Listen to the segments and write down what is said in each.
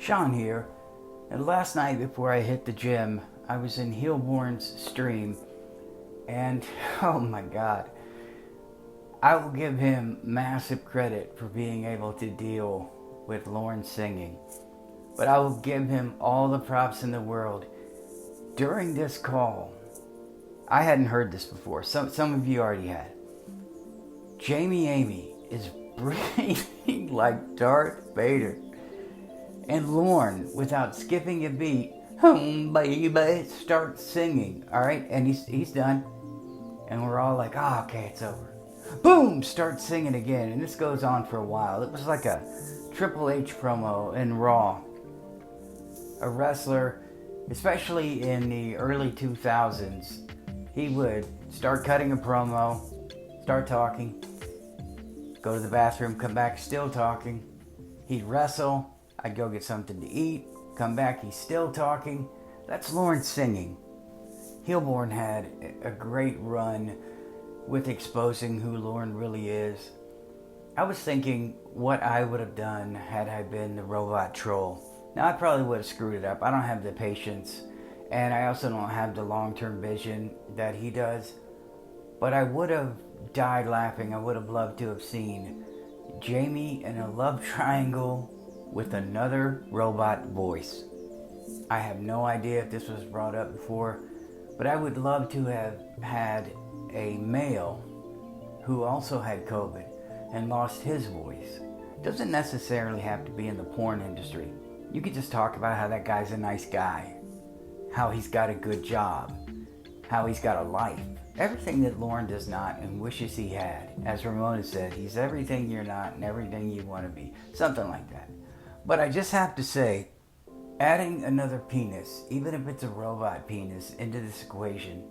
Sean here, and last night before I hit the gym, I was in Heilborn's stream, and oh my god, I will give him massive credit for being able to deal with Lorne singing, but I will give him all the props in the world. During this call, I hadn't heard this before, some of you already had. Jamie Amy is breathing like Darth Vader. And Lorne, without skipping a beat, baby, starts singing, alright? And he's done. And we're all like, okay, it's over. Boom, starts singing again. And this goes on for a while. It was like a Triple H promo in Raw. A wrestler, especially in the early 2000s, he would start cutting a promo, start talking, go to the bathroom, come back still talking. He'd wrestle. I'd go get something to eat, come back, he's still talking. That's Lorne singing. Heilborn had a great run with exposing who Lorne really is. I was thinking what I would have done had I been the robot troll. Now, I probably would have screwed it up. I don't have the patience, and I also don't have the long-term vision that he does. But I would have died laughing. I would have loved to have seen Jamie in a love triangle with another robot voice. I have no idea if this was brought up before, but I would love to have had a male who also had COVID and lost his voice. Doesn't necessarily have to be in the porn industry. You could just talk about how that guy's a nice guy, how he's got a good job, how he's got a life. Everything that Lorne does not and wishes he had. As Ramona said, he's everything you're not and everything you want to be. Something like that. But I just have to say, adding another penis, even if it's a robot penis, into this equation,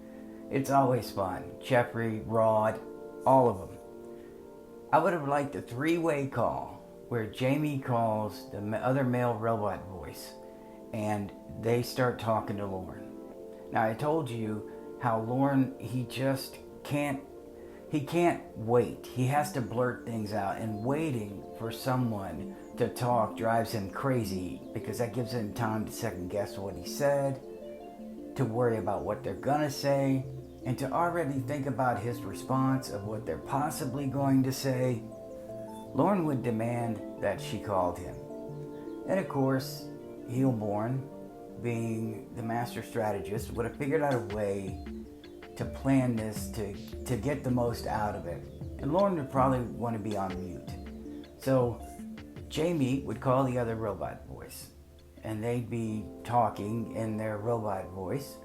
it's always fun. Jeffrey, Rod, all of them. I would have liked a three-way call where Jamie calls the other male robot voice and they start talking to Lorne. Now, I told you how Lorne, he can't wait. He has to blurt things out, and waiting for someone to talk drives him crazy because that gives him time to second guess what he said, to worry about what they're gonna say, and to already think about his response of what they're possibly going to say. Lorne would demand that she called him. And of course, Heilborn, being the master strategist, would have figured out a way to plan this to get the most out of it. And Lorne would probably want to be on mute. So Jamie would call the other robot voice, and they'd be talking in their robot voice,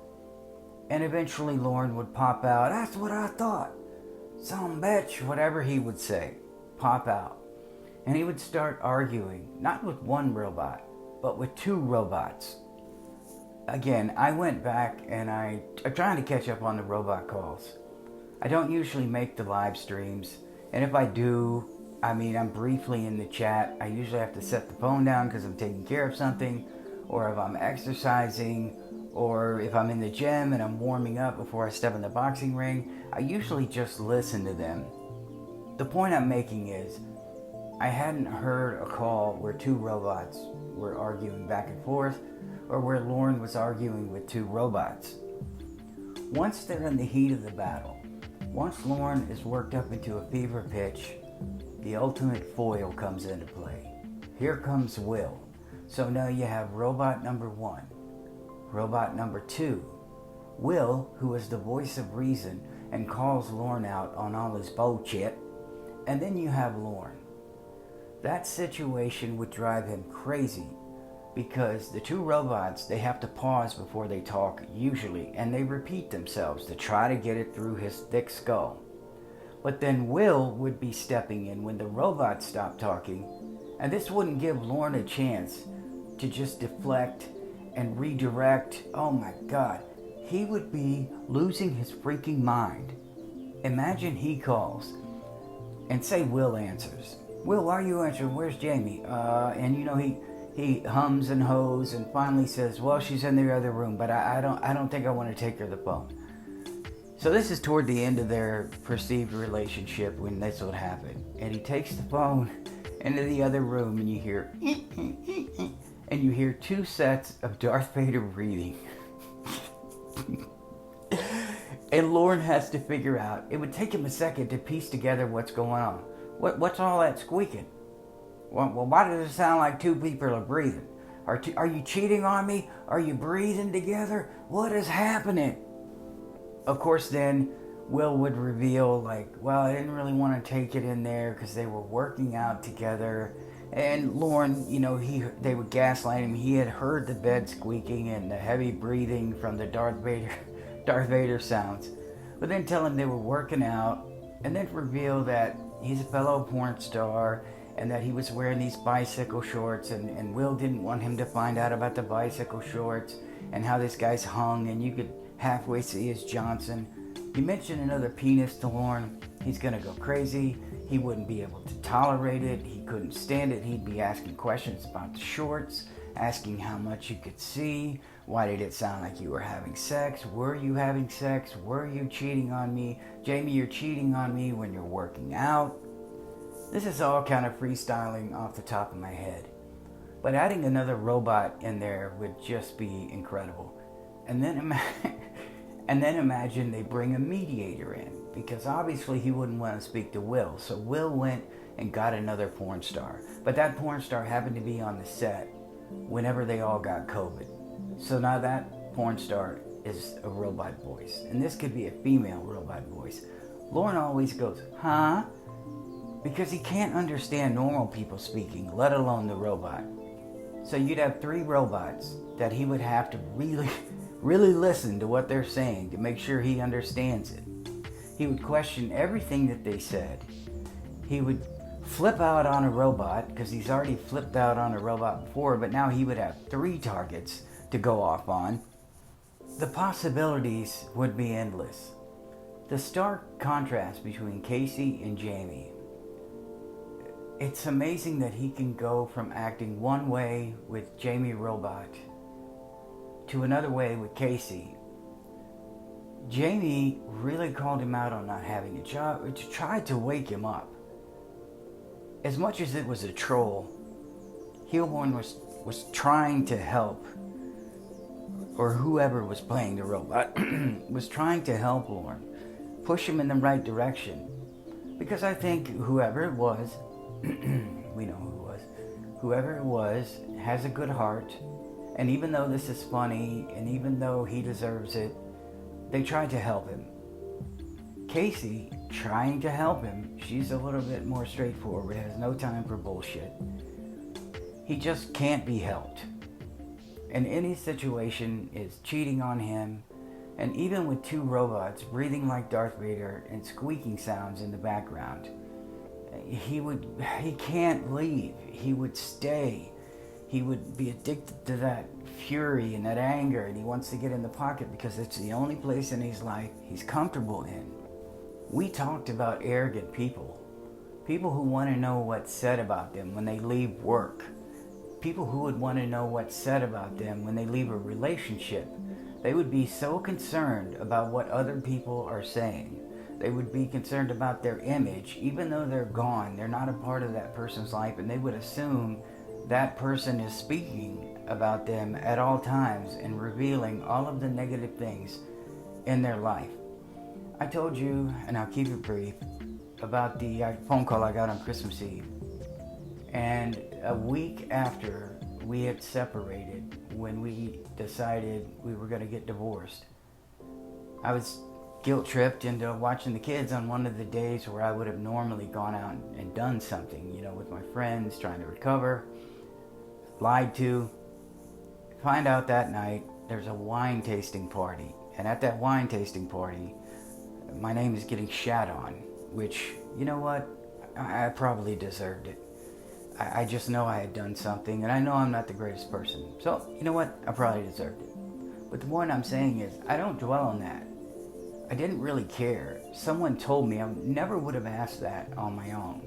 and eventually Lorne would pop out, "That's what I thought. Some bitch," whatever he would say, pop out. And he would start arguing, not with one robot, but with two robots. Again, I went back and I'm trying to catch up on the robot calls. I don't usually make the live streams, and if I do, I'm briefly in the chat. I usually have to set the phone down because I'm taking care of something, or if I'm exercising, or if I'm in the gym and I'm warming up before I step in the boxing ring. I usually just listen to them. The point I'm making is, I hadn't heard a call where two robots were arguing back and forth, or where Lorne was arguing with two robots. Once they're in the heat of the battle, once Lorne is worked up into a fever pitch, the ultimate foil comes into play. Here comes Will. So now you have robot number one, robot number two, Will, who is the voice of reason and calls Lorne out on all his bullshit, and then you have Lorne. That situation would drive him crazy because the two robots, they have to pause before they talk usually, and they repeat themselves to try to get it through his thick skull. But then Will would be stepping in when the robots stop talking, and this wouldn't give Lorne a chance to just deflect and redirect. Oh my god, he would be losing his freaking mind. Imagine he calls and say Will answers. "Will, why are you answering? Where's Jamie?" And he hums and hoes and finally says, "Well, she's in the other room, but I don't think I want to take her the phone." So this is toward the end of their perceived relationship when this would happen. And he takes the phone into the other room and you hear and you hear 2 sets of Darth Vader breathing. And Lorne has to figure out, it would take him a second to piece together what's going on. What's all that squeaking? Well, why does it sound like 2 people are breathing? Are you cheating on me? Are you breathing together? What is happening? Of course, then Will would reveal, like, well, I didn't really want to take it in there because they were working out together. And Lorne, they would gaslight him. He had heard the bed squeaking and the heavy breathing from the Darth Vader sounds. But then tell him they were working out, and then reveal that he's a fellow porn star and that he was wearing these bicycle shorts, and Will didn't want him to find out about the bicycle shorts and how this guy's hung and you could halfway see his Johnson. You mention another penis to Lorne, he's gonna go crazy. He wouldn't be able to tolerate it. He couldn't stand it. He'd be asking questions about the shorts, asking how much you could see. Why did it sound like you were having sex? Were you having sex? Were you cheating on me? Jamie, you're cheating on me when you're working out. This is all kind of freestyling off the top of my head. But adding another robot in there would just be incredible. And then imagine they bring a mediator in, because obviously he wouldn't want to speak to Will. So Will went and got another porn star. But that porn star happened to be on the set whenever they all got COVID. So now that porn star is a robot voice. And this could be a female robot voice. Lorne always goes, huh? Because he can't understand normal people speaking, let alone the robot. So you'd have 3 robots that he would have to really listen to what they're saying to make sure he understands it. He would question everything that they said. He would flip out on a robot, because he's already flipped out on a robot before, but now he would have 3 targets to go off on. The possibilities would be endless. The stark contrast between Casey and Jamie. It's amazing that he can go from acting one way with Jamie Robot to another way with Casey. Jamie really called him out on not having a job, to try to wake him up. As much as it was a troll, Heilborn was trying to help, or whoever was playing the robot was trying to help Lorne, push him in the right direction. Because I think whoever it was, we know who it was, whoever it was has a good heart, and even though this is funny, and even though he deserves it, they tried to help him. Casey, trying to help him, she's a little bit more straightforward, has no time for bullshit. He just can't be helped. And any situation is cheating on him, and even with 2 robots breathing like Darth Vader and squeaking sounds in the background, he can't leave. He would stay. He would be addicted to that fury and that anger, and he wants to get in the pocket because it's the only place in his life he's comfortable in. We talked about arrogant people. People who want to know what's said about them when they leave work. People who would want to know what's said about them when they leave a relationship. They would be so concerned about what other people are saying. They would be concerned about their image, even though they're gone. They're not a part of that person's life, and they would assume that person is speaking about them at all times and revealing all of the negative things in their life. I told you, and I'll keep it brief, about the phone call I got on Christmas Eve. And a week after we had separated, when we decided we were going to get divorced, I was guilt-tripped into watching the kids on one of the days where I would have normally gone out and done something, with my friends, trying to recover, lied to. Find out that night there's a wine tasting party. And at that wine tasting party, my name is getting shat on, which, you know what? I probably deserved it. I just know I had done something, and I know I'm not the greatest person. So, you know what? I probably deserved it. But the point I'm saying is, I don't dwell on that. I didn't really care. Someone told me I never would have asked that on my own.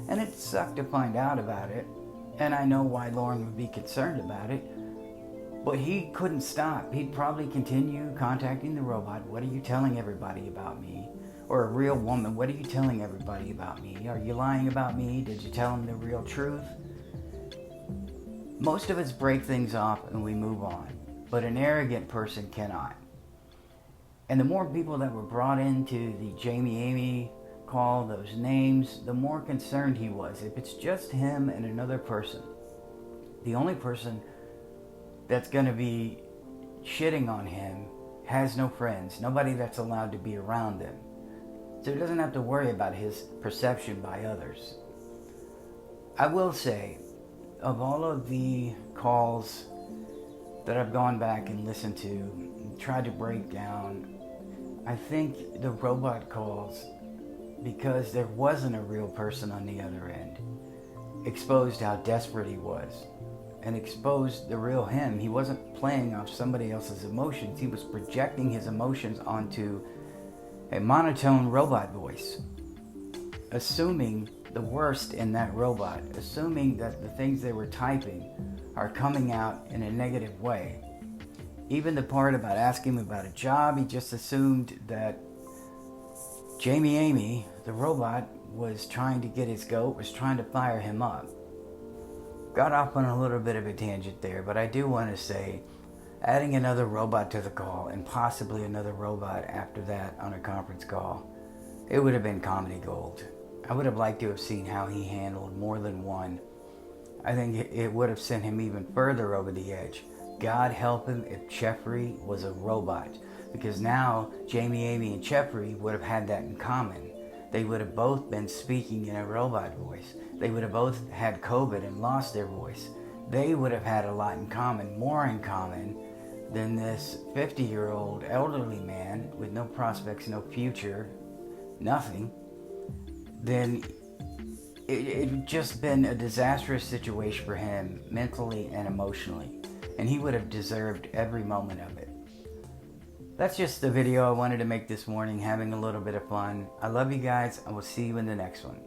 And it sucked to find out about it. And I know why Lorne would be concerned about it. But he couldn't stop. He'd probably continue contacting the robot. What are you telling everybody about me? Or a real woman, what are you telling everybody about me? Are you lying about me? Did you tell him the real truth? Most of us break things off and we move on, but an arrogant person cannot. And the more people that were brought into the Jamie Amy call, those names, the more concerned he was. If it's just him and another person, the only person that's going to be shitting on him has no friends, nobody that's allowed to be around him. So he doesn't have to worry about his perception by others. I will say, of all of the calls that I've gone back and listened to, and tried to break down, I think the robot calls, because there wasn't a real person on the other end, exposed how desperate he was and exposed the real him. He wasn't playing off somebody else's emotions. He was projecting his emotions onto a monotone robot voice, assuming the worst in that robot, assuming that the things they were typing are coming out in a negative way. Even the part about asking him about a job, he just assumed that Jamie Amy, the robot, was trying to get his goat, was trying to fire him up. Got off on a little bit of a tangent there, but I do want to say, adding another robot to the call and possibly another robot after that on a conference call, it would have been comedy gold. I would have liked to have seen how he handled more than one. I think it would have sent him even further over the edge. God help him if Jeffrey was a robot, because now Jamie Amy and Jeffrey would have had that in common. They would have both been speaking in a robot voice. They would have both had COVID and lost their voice. They would have had a lot in common, more in common than this 50-year-old elderly man with no prospects, no future, nothing. Then it just been a disastrous situation for him, mentally and emotionally. And he would have deserved every moment of it. That's just the video I wanted to make this morning, having a little bit of fun. I love you guys. I will see you in the next one.